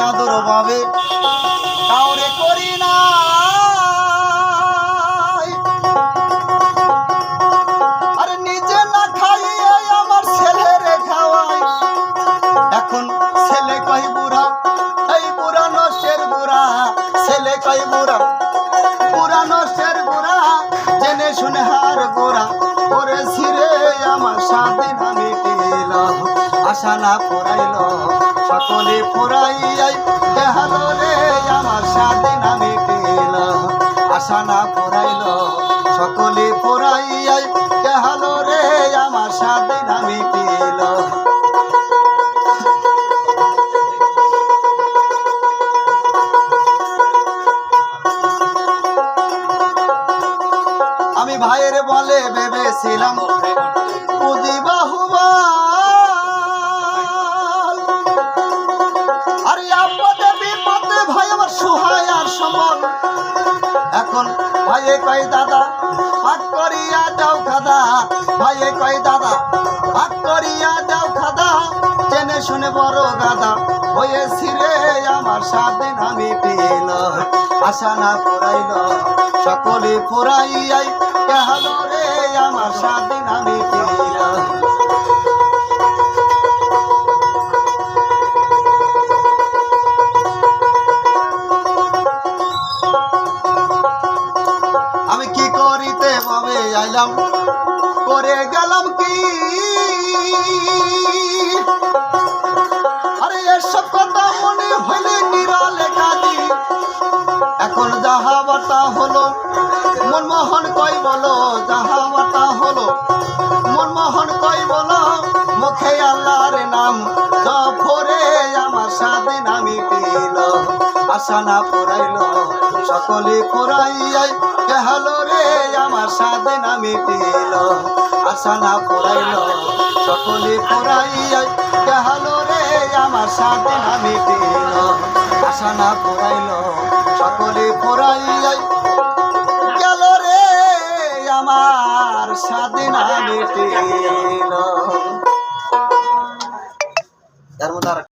আদর ভাবে কাউরে করি না, আর নিজে না খাইয়ে আমার ছেলেরে খাওয়াই। এখন ছেলে কই বুড়া, এই বুড়া নষ্টের বুড়া, ছেলে কই বুড়া, বুড়া নষ্টের বুড়া, জেনে শুনে হার গোড়া করেছি রে আমার স্বাধীন আমি পেল। আশা না ফুরাইল সকলে ফুরাইয়াই দেহাল রে আমার স্বাধীন আমি পেল। আশা না ফুরাইল সকলে ফুরাইয়াই দেহাল রে আমার স্বাধীন আমি পেল। আমি ভাইয়ের বলে ভেবেছিলাম পুঁজি বাহুবল, আরে আপদে বিপদে ভাই আমার সহায় আর সম্বল। এখন ভাইয়ে কই দাদা ভাগ করিয়া দাও খাদা, ভাইয়ে কই দাদা ভাগ করিয়া দাও খাদা, জেনে শুনে বড় গাদা হয়েছি রে আমার স্বাধীন আমি পেল। আশা না ফুরাইল সকলে ফুরাইয়াই গেল রে আমার স্বাধীন আমি পেল। আমি কি করিতে ভাবে আইলাম করে গেলাম কি, আরে এসব কথা মনে হইলে নিরালে কাঁদি। এখন যাহা বার্তা হলো মনমোহন কই বলো, যাহা বার্তা হলো মনমোহন কই বলো, মুখে আল্লাহর নাম জপরে আমার স্বাধীন আমি পেল। আশা না ফুরাইল সকলে ফুরাইয়াই গেল রে আমার স্বাধীন আমি পেল। আশা না ফুরাইল সকলে ফুরাইয়াই গেল রে আমার স্বাধীন আমি পেল। আশা না ফুরাইল সকলে ফুরাইয়াই গেল রে আমার স্বাধীন আমি পেল।